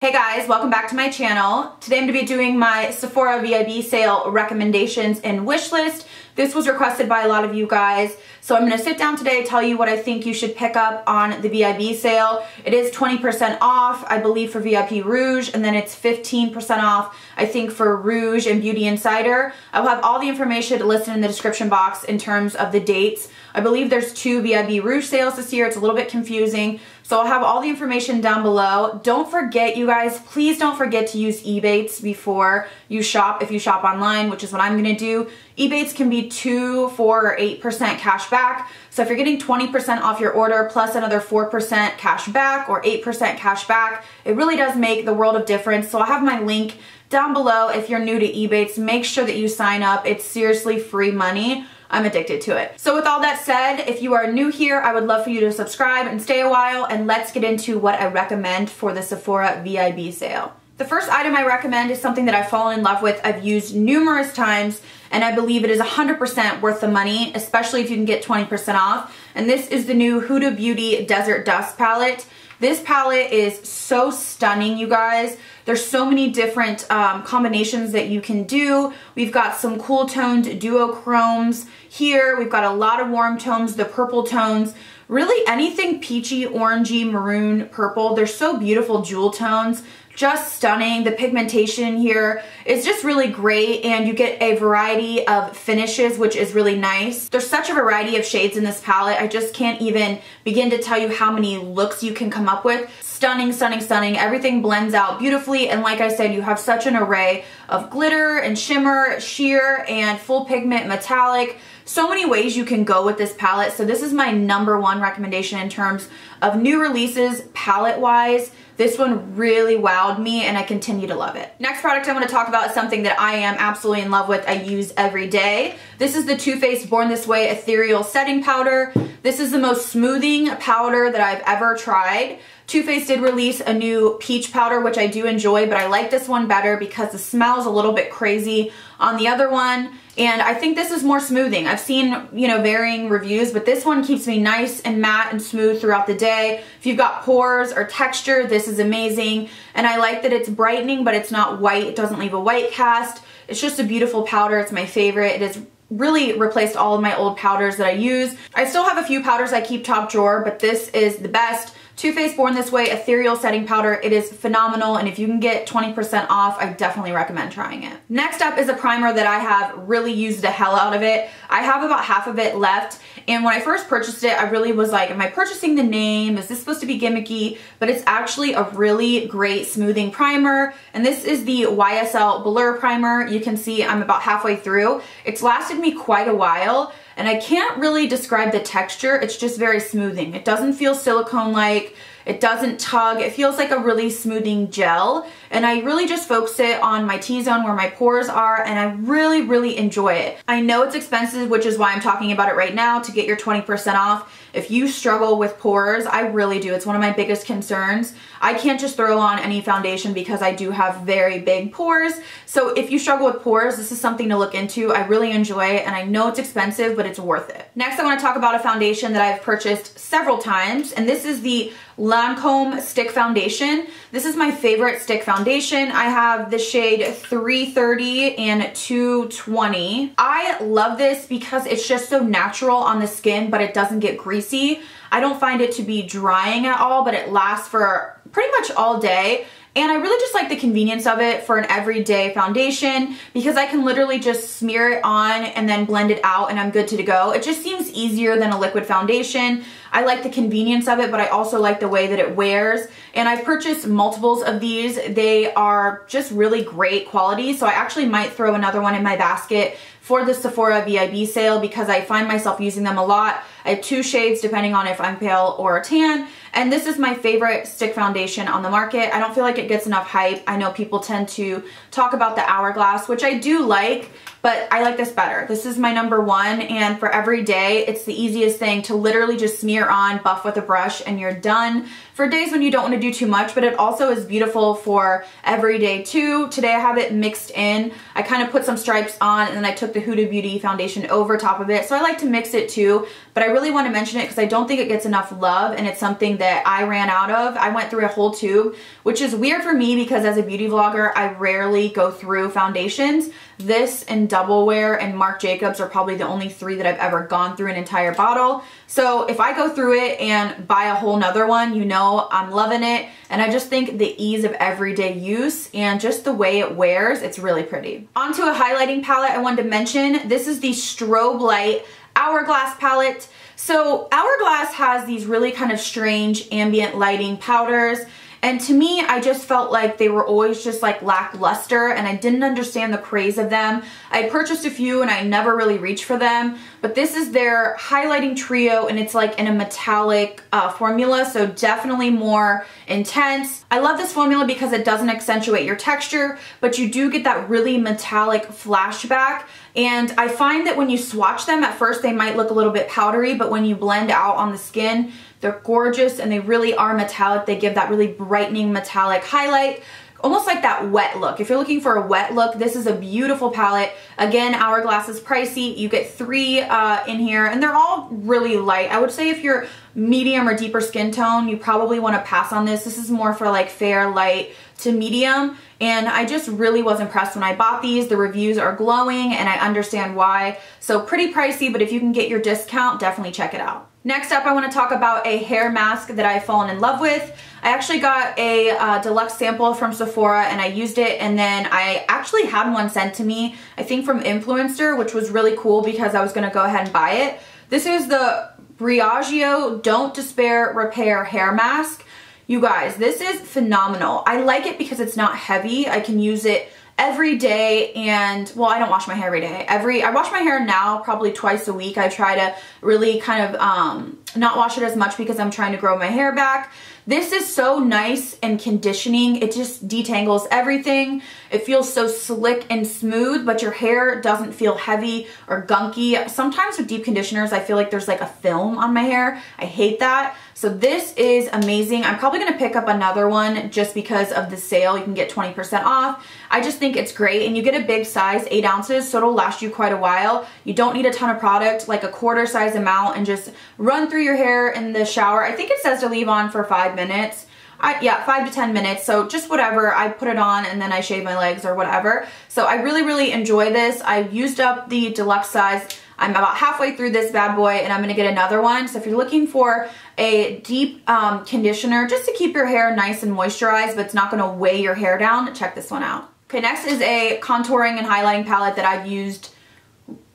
Hey guys, welcome back to my channel. Today I'm going to be doing my Sephora Vib sale recommendations and wish list. This was requested by a lot of you guys, so I'm going to sit down today, tell you what I think you should pick up on the Vib sale. It is 20% off, I believe, for VIP Rouge, and then it's 15% off, I think, for Rouge and Beauty Insider. I'll have all the information listed in the description box in terms of the dates. I believe there's 2 Vib Rouge sales this year. It's a little bit confusing, so I'll have all the information down below. Don't forget, you guys, please don't forget to use EBATES before you shop, if you shop online, which is what I'm going to do. EBATES can be 2, 4, or 8% cash back. So if you're getting 20% off your order plus another 4% cash back or 8% cash back, it really does make the world of difference. So I'll have my link down below. If you're new to EBATES, make sure that you sign up. It's seriously free money. I'm addicted to it. So with all that said, if you are new here, I would love for you to subscribe and stay a while, and let's get into what I recommend for the Sephora Vib sale. The first item I recommend is something that I've fallen in love with. I've used numerous times, and I believe it is 100% worth the money, especially if you can get 20% off. And this is the new Huda Beauty Desert Dust palette. This palette is so stunning, you guys. There's so many different combinations that you can do. We've got some cool toned duochromes here. We've got a lot of warm tones, the purple tones. Really anything peachy, orangey, maroon, purple. They're so beautiful jewel tones. Just stunning. The pigmentation here is just really great, and you get a variety of finishes, which is really nice. There's such a variety of shades in this palette. I just can't even begin to tell you how many looks you can come up with. Stunning, stunning, stunning. Everything blends out beautifully, and like I said, you have such an array of glitter and shimmer, sheer, and full pigment metallic. So many ways you can go with this palette. So this is my #1 recommendation in terms of new releases palette-wise. This one really wowed me, and I continue to love it. Next product I want to talk about is something that I am absolutely in love with. I use every day. This is the Too Faced Born This Way Ethereal Setting Powder. This is the most smoothing powder that I've ever tried. Too Faced did release a new peach powder, which I do enjoy, but I like this one better because the smell is a little bit crazy on the other one. And I think this is more smoothing. I've seen, varying reviews, but this one keeps me nice and matte and smooth throughout the day. If you've got pores or texture, this is amazing. And I like that it's brightening, but it's not white. It doesn't leave a white cast. It's just a beautiful powder. It's my favorite. It has really replaced all of my old powders that I use. I still have a few powders I keep top drawer, but this is the best. Too Faced Born This Way Ethereal Setting Powder. It is phenomenal, and if you can get 20% off, I definitely recommend trying it. Next up is a primer that I have really used the hell out of it. I have about half of it left, and when I first purchased it, I really was like, am I purchasing the name? Is this supposed to be gimmicky? But it's actually a really great smoothing primer, and this is the YSL Blur Primer. You can see I'm about halfway through. It's lasted me quite a while, and I can't really describe the texture. It's just very smoothing. It doesn't feel silicone-like. It doesn't tug. It feels like a really smoothing gel, and I really just focus it on my T-zone where my pores are, and I really, really enjoy it. I know it's expensive, which is why I'm talking about it right now, to get your 20% off. If you struggle with pores, I really do. It's one of my biggest concerns. I can't just throw on any foundation because I do have very big pores. So if you struggle with pores, this is something to look into. I really enjoy it, and I know it's expensive, but it's worth it. Next, I want to talk about a foundation that I've purchased several times, and this is the Lancome Stick Foundation. This is my favorite stick foundation. I have the shade 330 and 220. I love this because it's just so natural on the skin, but it doesn't get greasy. I don't find it to be drying at all, but it lasts for pretty much all day. And I really just like the convenience of it for an everyday foundation because I can literally just smear it on and then blend it out and I'm good to go. It just seems easier than a liquid foundation. I like the convenience of it, but I also like the way that it wears. And I've purchased multiples of these. They are just really great quality, so I actually might throw another one in my basket for the Sephora Vib sale because I find myself using them a lot. I have 2 shades depending on if I'm pale or tan, and this is my favorite stick foundation on the market. I don't feel like it gets enough hype. I know people tend to talk about the Hourglass, which I do like, but I like this better. This is my #1, and for every day, it's the easiest thing to literally just smear on, buff with a brush, and you're done. For days when you don't want to do too much, but it also is beautiful for every day too. Today I have it mixed in. I kind of put some stripes on, and then I took took the Huda Beauty foundation over top of it. So I like to mix it too, but I really want to mention it because I don't think it gets enough love, and it's something that I ran out of. I went through a whole tube, which is weird for me because as a beauty vlogger, I rarely go through foundations. This and Double Wear and Marc Jacobs are probably the only three that I've ever gone through an entire bottle. So if I go through it and buy a whole nother one, you know I'm loving it. And I just think the ease of everyday use and just the way it wears, it's really pretty. Onto a highlighting palette I wanted to mention. This is the Strobe Light Hourglass palette. So Hourglass has these really kind of strange ambient lighting powders. And to me, I just felt like they were always just like lackluster, and I didn't understand the craze of them. I purchased a few and I never really reached for them, but this is their highlighting trio, and it's like in a metallic formula, so definitely more intense. I love this formula because it doesn't accentuate your texture, but you do get that really metallic flashback. And I find that when you swatch them, at first they might look a little bit powdery, but when you blend out on the skin, they're gorgeous and they really are metallic. They give that really brightening metallic highlight, almost like that wet look. If you're looking for a wet look, this is a beautiful palette. Again, Hourglass is pricey. You get 3 in here, and they're all really light. I would say if you're medium or deeper skin tone, you probably want to pass on this. This is more for like fair, light to medium. And I just really was impressed when I bought these. The reviews are glowing and I understand why. So pretty pricey, but if you can get your discount, definitely check it out. Next up, I want to talk about a hair mask that I've fallen in love with. I actually got a deluxe sample from Sephora and I used it, and then I actually had one sent to me, I think from Influencer, which was really cool because I was going to go ahead and buy it. This is the Briogeo Don't Despair Repair Hair Mask. You guys, this is phenomenal. I like it because it's not heavy. I can use it every day, and well, I don't wash my hair every day. I wash my hair now probably twice a week. I try to really kind of not wash it as much because I'm trying to grow my hair back. This is so nice and conditioning. It just detangles everything. It feels so slick and smooth, but your hair doesn't feel heavy or gunky. Sometimes with deep conditioners, I feel like there's like a film on my hair. I hate that. So this is amazing. I'm probably gonna pick up another one just because of the sale. You can get 20% off. I just think it's great, and you get a big size, 8 ounces, so it'll last you quite a while. You don't need a ton of product, like a quarter size amount, and just run through your hair in the shower. I think it says to leave on for 5 minutes. Yeah, 5 to 10 minutes, so just whatever. I put it on and then I shave my legs or whatever. So I really enjoy this. I used up the deluxe size. I'm about halfway through this bad boy and I'm gonna get another one. So if you're looking for a deep conditioner just to keep your hair nice and moisturized, but it's not gonna weigh your hair down, check this one out. Okay, next is a contouring and highlighting palette that I've used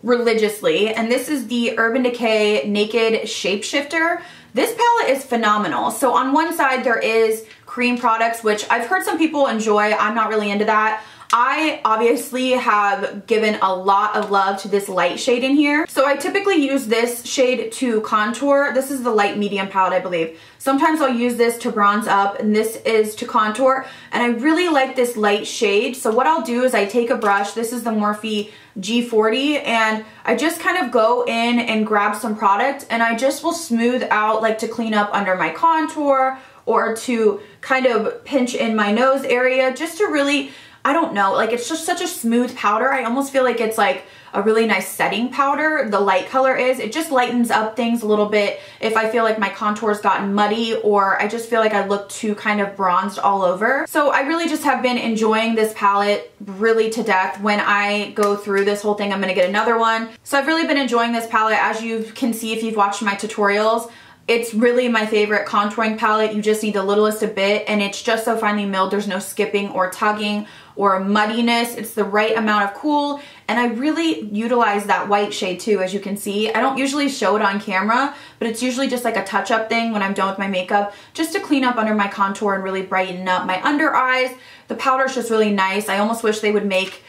religiously, and this is the Urban Decay Naked Shapeshifter. This palette is phenomenal. So on one side there is cream products, which I've heard some people enjoy. I'm not really into that. I obviously have given a lot of love to this light shade in here. So I typically use this shade to contour. This is the light medium palette, I believe. Sometimes I'll use this to bronze up, and this is to contour. And I really like this light shade. So what I'll do is I take a brush. This is the Morphe G40, and I just kind of go in and grab some product, and I just will smooth out, like to clean up under my contour or to kind of pinch in my nose area, just to really, I don't know, like it's just such a smooth powder. I almost feel like it's like a really nice setting powder. The light color is, it just lightens up things a little bit if I feel like my contour's gotten muddy or I just feel like I look too kind of bronzed all over. So I really just have been enjoying this palette really to death. When I go through this whole thing, I'm gonna get another one. So I've really been enjoying this palette. As you can see if you've watched my tutorials, it's really my favorite contouring palette. You just need the littlest of bit, and it's just so finely milled. There's no skipping or tugging or muddiness. It's the right amount of cool, and I really utilize that white shade too, as you can see. I don't usually show it on camera, but it's usually just like a touch-up thing when I'm done with my makeup, just to clean up under my contour and really brighten up my under eyes. The powder's just really nice. I almost wish they would make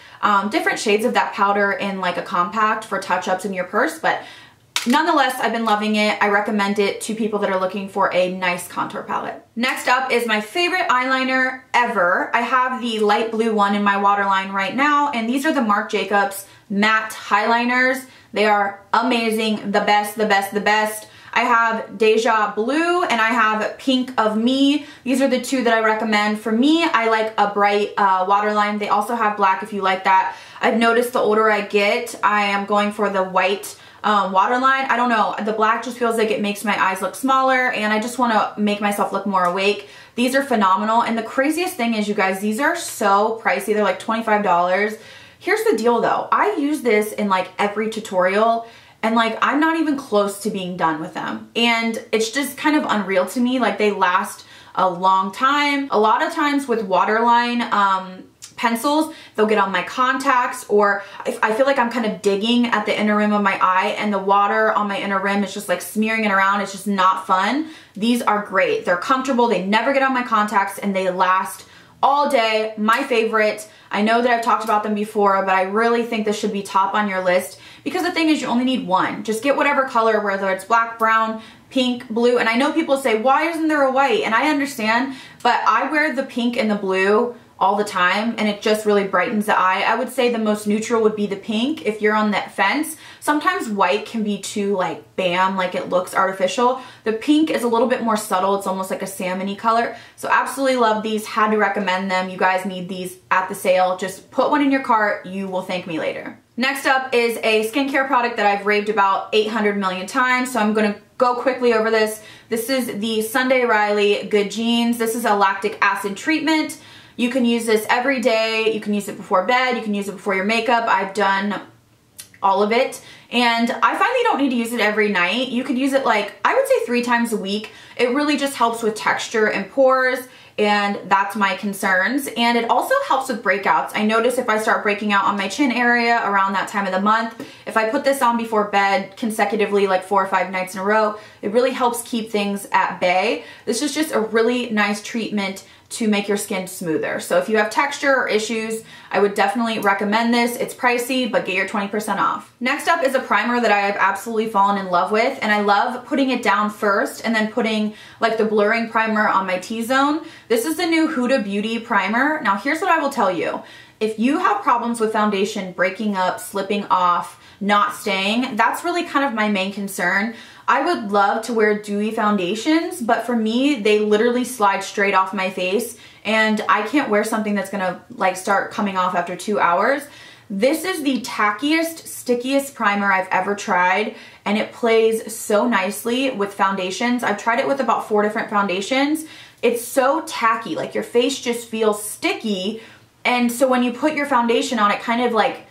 different shades of that powder in like a compact for touch-ups in your purse, but nonetheless, I've been loving it. I recommend it to people that are looking for a nice contour palette. Next up is my favorite eyeliner ever. I have the light blue one in my waterline right now, and these are the Marc Jacobs matte highliners. They are amazing, the best, the best, the best. I have Deja Blue and I have Pink of Me. These are the two that I recommend. For me, I like a bright waterline. They also have black if you like that. I've noticed the older I get, I am going for the white waterline. I don't know, the black just feels like it makes my eyes look smaller, and I just want to make myself look more awake. These are phenomenal, and the craziest thing is, you guys, these are so pricey. They're like $25. Here's the deal though, I use this in like every tutorial, and like I'm not even close to being done with them, and it's just kind of unreal to me. Like, they last a long time. A lot of times with waterline pencils, they'll get on my contacts, or if I feel like I'm kind of digging at the inner rim of my eye and the water on my inner rim is just like smearing it around. It's just not fun. These are great. They're comfortable. They never get on my contacts, and they last all day. My favorite. I know that I've talked about them before, but I really think this should be top on your list, because the thing is, you only need one. Just get whatever color, whether it's black, brown, pink, blue. And I know people say, why isn't there a white? And I understand, but I wear the pink and the blue all the time, and it just really brightens the eye. I would say the most neutral would be the pink if you're on that fence. Sometimes white can be too like bam, like it looks artificial. The pink is a little bit more subtle. It's almost like a salmon-y color. So absolutely love these, had to recommend them. You guys need these at the sale. Just put one in your cart, you will thank me later. Next up is a skincare product that I've raved about 800 million times, so I'm gonna go quickly over this. This is the Sunday Riley Good Genes. This is a lactic acid treatment. You can use this every day. You can use it before bed. You can use it before your makeup. I've done all of it, and I find you don't need to use it every night. You could use it like, I would say 3 times a week. It really just helps with texture and pores, and that's my concerns. And it also helps with breakouts. I notice if I start breaking out on my chin area around that time of the month, if I put this on before bed consecutively, like 4 or 5 nights in a row, it really helps keep things at bay. This is just a really nice treatment to make your skin smoother. So if you have texture or issues, I would definitely recommend this. It's pricey, but get your 20% off. Next up is a primer that I have absolutely fallen in love with, and I love putting it down first and then putting like the blurring primer on my T-zone. This is the new Huda Beauty primer. Now here's what I will tell you. If you have problems with foundation breaking up, slipping off, not staying, that's really kind of my main concern. I would love to wear dewy foundations, but for me, they literally slide straight off my face, and I can't wear something that's gonna like start coming off after 2 hours. This is the tackiest, stickiest primer I've ever tried, and it plays so nicely with foundations. I've tried it with about 4 different foundations. It's so tacky, like your face just feels sticky, and so when you put your foundation on, it kind of like,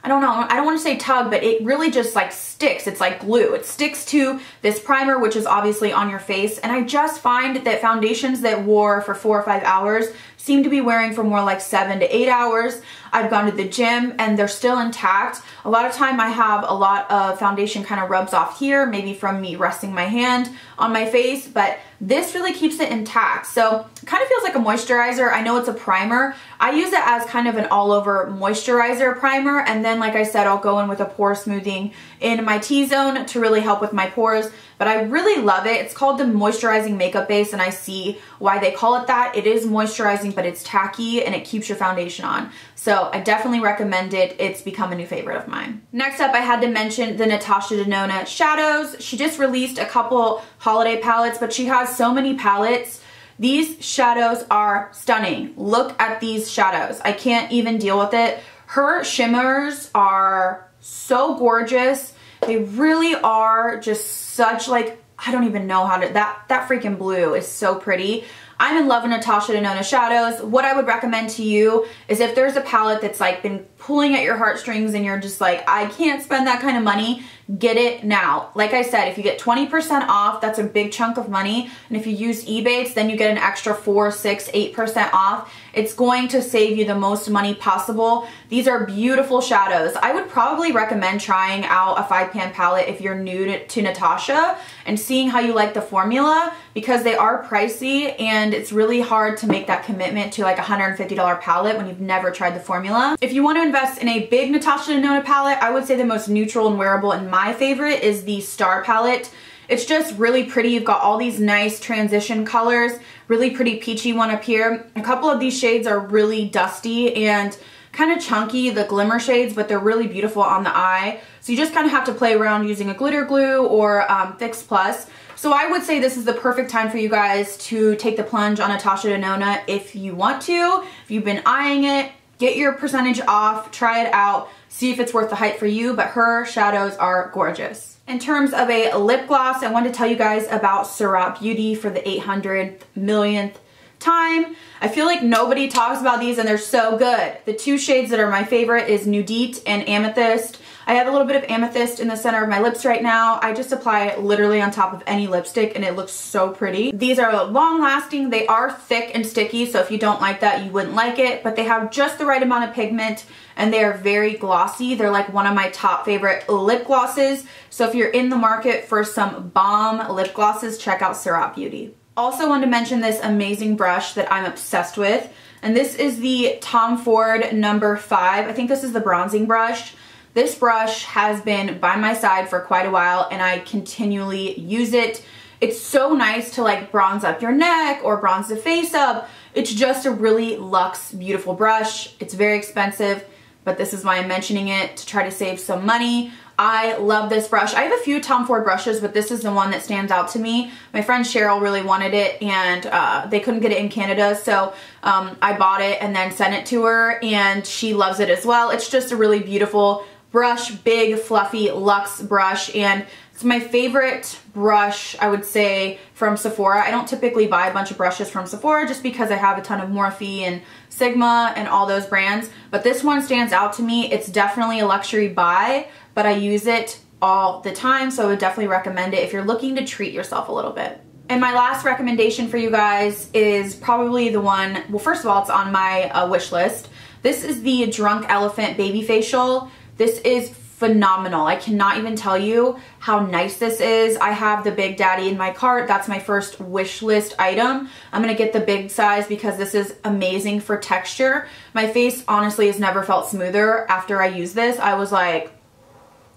I don't know, I don't want to say tug, but it really just like sticks. It's like glue. It sticks to this primer, which is obviously on your face. And I just find that foundations that wore for 4 or 5 hours seem to be wearing for more like 7 to 8 hours. I've gone to the gym and they're still intact. A lot of time I have a lot of foundation kind of rubs off here, maybe from me resting my hand on my face, but this really keeps it intact. So it kind of feels like a moisturizer. I know it's a primer. I use it as kind of an all-over moisturizer primer, and then like I said, I'll go in with a pore smoothing in my T-zone to really help with my pores. But I really love it. It's called the Moisturizing Makeup Base, and I see why they call it that. It is moisturizing, but it's tacky and it keeps your foundation on. So I definitely recommend it. It's become a new favorite of mine. Next up, I had to mention the Natasha Denona shadows. She just released a couple holiday palettes, but she has so many palettes. These shadows are stunning. Look at these shadows. I can't even deal with it. Her shimmers are so gorgeous. They really are just such like, I don't even know how to, that freaking blue is so pretty. I'm in love with Natasha Denona shadows. What I would recommend to you is if there's a palette that's like been pulling at your heartstrings and you're just like, I can't spend that kind of money, get it now. Like I said, if you get 20% off, that's a big chunk of money. And if you use EBATES, then you get an extra 4, 6, 8% off. It's going to save you the most money possible. These are beautiful shadows. I would probably recommend trying out a 5-pan palette if you're new to Natasha and seeing how you like the formula, because they are pricey and it's really hard to make that commitment to like a $150 palette when you've never tried the formula. If you want to invest in a big Natasha Denona palette, I would say the most neutral and wearable and my favorite is the Star palette. It's just really pretty. You've got all these nice transition colors, really pretty peachy one up here. A couple of these shades are really dusty and kind of chunky, the glimmer shades, but they're really beautiful on the eye. So you just kind of have to play around using a glitter glue or Fix Plus. So I would say this is the perfect time for you guys to take the plunge on Natasha Denona if you want to. If you've been eyeing it, get your percentage off, try it out, see if it's worth the hype for you, but her shadows are gorgeous. In terms of a lip gloss, I wanted to tell you guys about Sephora Beauty for the 800th millionth time. I feel like nobody talks about these and they're so good. The two shades that are my favorite is Nudite and Amethyst. I have a little bit of Amethyst in the center of my lips right now. I just apply it literally on top of any lipstick and it looks so pretty. These are long lasting. They are thick and sticky, so if you don't like that, you wouldn't like it, but they have just the right amount of pigment and they are very glossy. They're like one of my top favorite lip glosses. So if you're in the market for some bomb lip glosses, check out Sephora Beauty. Also wanted to mention this amazing brush that I'm obsessed with, and this is the Tom Ford number 5. I think this is the bronzing brush. This brush has been by my side for quite a while and I continually use it. It's so nice to like bronze up your neck or bronze the face up. It's just a really luxe, beautiful brush. It's very expensive, but this is why I'm mentioning it, to try to save some money. I love this brush. I have a few Tom Ford brushes, but this is the one that stands out to me. My friend Cheryl really wanted it and they couldn't get it in Canada, so I bought it and then sent it to her and she loves it as well. It's just a really beautiful brush, big, fluffy, luxe brush, and it's my favorite brush, I would say, from Sephora. I don't typically buy a bunch of brushes from Sephora just because I have a ton of Morphe and Sigma and all those brands, but this one stands out to me. It's definitely a luxury buy, but I use it all the time, so I would definitely recommend it if you're looking to treat yourself a little bit. And my last recommendation for you guys is probably the one, well, first of all, it's on my wish list. This is the Drunk Elephant Baby Facial. This is phenomenal. I cannot even tell you how nice this is. I have the Big Daddy in my cart. That's my first wish list item. I'm gonna get the big size because this is amazing for texture. My face honestly has never felt smoother after I use this. I was like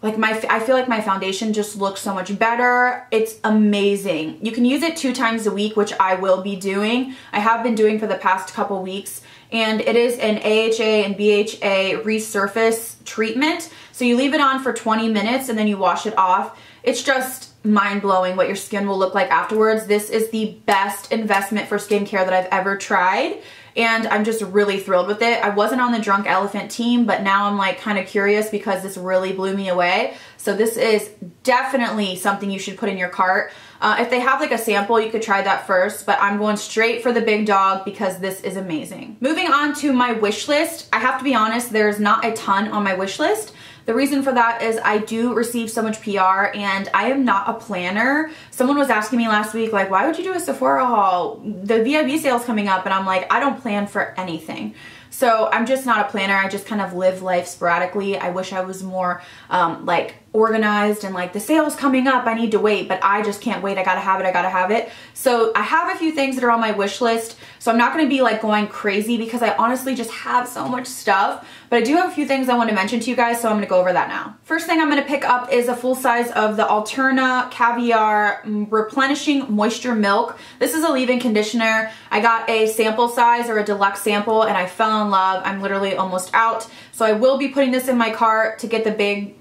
I feel like my foundation just looks so much better. It's amazing. You can use it 2 times a week, which I will be doing. I have been doing for the past couple weeks. And it is an AHA and BHA resurface treatment. So you leave it on for 20 minutes and then you wash it off. It's just mind-blowing what your skin will look like afterwards. This is the best investment for skincare that I've ever tried. And I'm just really thrilled with it. I wasn't on the Drunk Elephant team, but now I'm like kind of curious because this really blew me away. So this is definitely something you should put in your cart. If they have like a sample, you could try that first, but I'm going straight for the big dog because this is amazing. Moving on to my wish list. I have to be honest, there's not a ton on my wish list. The reason for that is I do receive so much PR and I am not a planner. Someone was asking me last week, like, why would you do a Sephora haul? The VIB sale's coming up, and I'm like, I don't plan for anything. So I'm just not a planner. I just kind of live life sporadically. I wish I was more like organized and like the sale's coming up, I need to wait, but I just can't wait. I gotta have it, I gotta have it. So I have a few things that are on my wish list. So I'm not gonna be like going crazy because I honestly just have so much stuff, but I do have a few things I want to mention to you guys, so I'm gonna go over that now. First thing I'm gonna pick up is a full size of the Alterna Caviar Replenishing Moisture Milk. This is a leave-in conditioner. I got a sample size or a deluxe sample and I fell in love. I'm literally almost out. So I will be putting this in my cart to get the big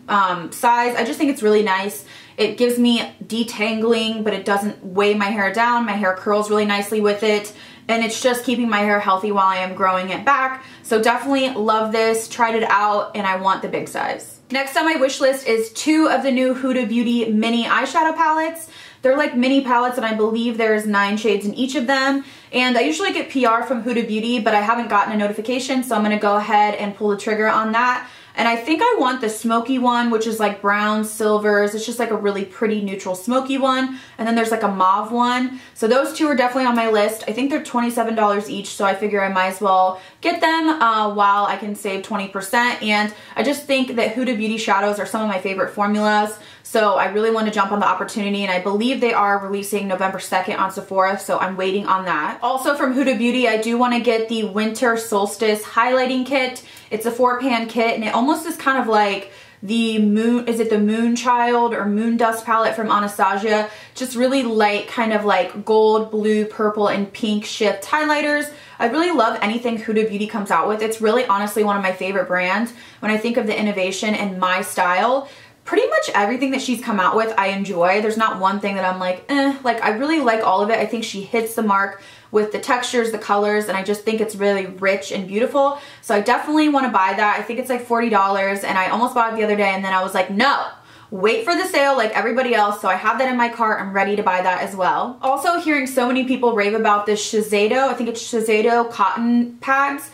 size. I just think it's really nice. It gives me detangling, but it doesn't weigh my hair down. My hair curls really nicely with it. And it's just keeping my hair healthy while I am growing it back. So definitely love this, tried it out, and I want the big size. Next on my wish list is 2 of the new Huda Beauty mini eyeshadow palettes. They're like mini palettes and I believe there's 9 shades in each of them. And I usually get PR from Huda Beauty, but I haven't gotten a notification, so I'm gonna go ahead and pull the trigger on that. And I think I want the smoky one, which is like browns, silvers. It's just like a really pretty neutral smoky one. And then there's like a mauve one. So those 2 are definitely on my list. I think they're $27 each, so I figure I might as well get them while I can save 20%. And I just think that Huda Beauty shadows are some of my favorite formulas. So I really want to jump on the opportunity, and I believe they are releasing November 2nd on Sephora, so I'm waiting on that. Also from Huda Beauty, I do want to get the Winter Solstice Highlighting Kit. It's a 4-pan kit, and it almost is kind of like the moon, is it the Moon Child or Moon Dust palette from Anastasia? Just really light, kind of like gold, blue, purple, and pink shift highlighters. I really love anything Huda Beauty comes out with. It's really honestly one of my favorite brands when I think of the innovation and my style. pretty much everything that she's come out with I enjoy. There's not one thing that I'm like, like I really like all of it. I think she hits the mark with the textures, the colors, and I just think it's really rich and beautiful. So I definitely want to buy that. I think it's like $40, and I almost bought it the other day, and then I was like, no, wait for the sale like everybody else. So I have that in my cart. I'm ready to buy that as well. Also hearing so many people rave about this Shiseido, I think it's Shiseido cotton pads.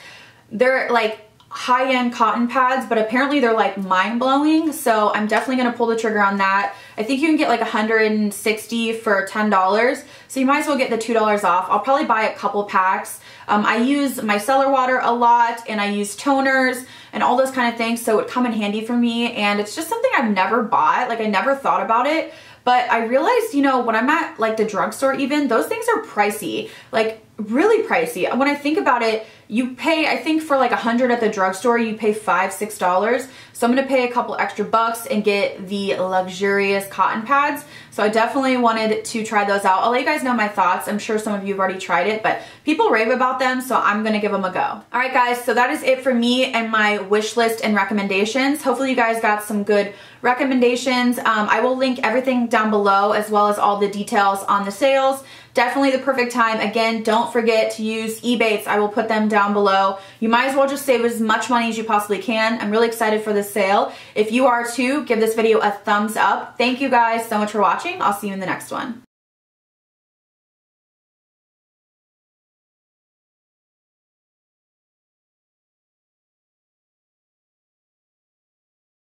They're like high-end cotton pads, but apparently they're like mind-blowing, so I'm definitely gonna pull the trigger on that. I think you can get like 160 for $10, so you might as well get the $2 off. I'll probably buy a couple packs. I use micellar water a lot, and I use toners and all those kind of things, so it would come in handy for me, and it's just something I've never bought. Like I never thought about it, but I realized, you know, when I'm at like the drugstore even, those things are pricey, like really pricey. When I think about it, you pay, I think for like 100 at the drugstore, you pay $5, $6. So I'm gonna pay a couple extra bucks and get the luxurious cotton pads. So I definitely wanted to try those out. I'll let you guys know my thoughts. I'm sure some of you have already tried it, but people rave about them, so I'm gonna give them a go. All right guys, so that is it for me and my wish list and recommendations. Hopefully you guys got some good recommendations. I will link everything down below as well as all the details on the sales. Definitely the perfect time. Again, don't forget to use EBATES. I will put them down below. You might as well just save as much money as you possibly can. I'm really excited for this sale. If you are too, give this video a thumbs up. Thank you guys so much for watching. I'll see you in the next one.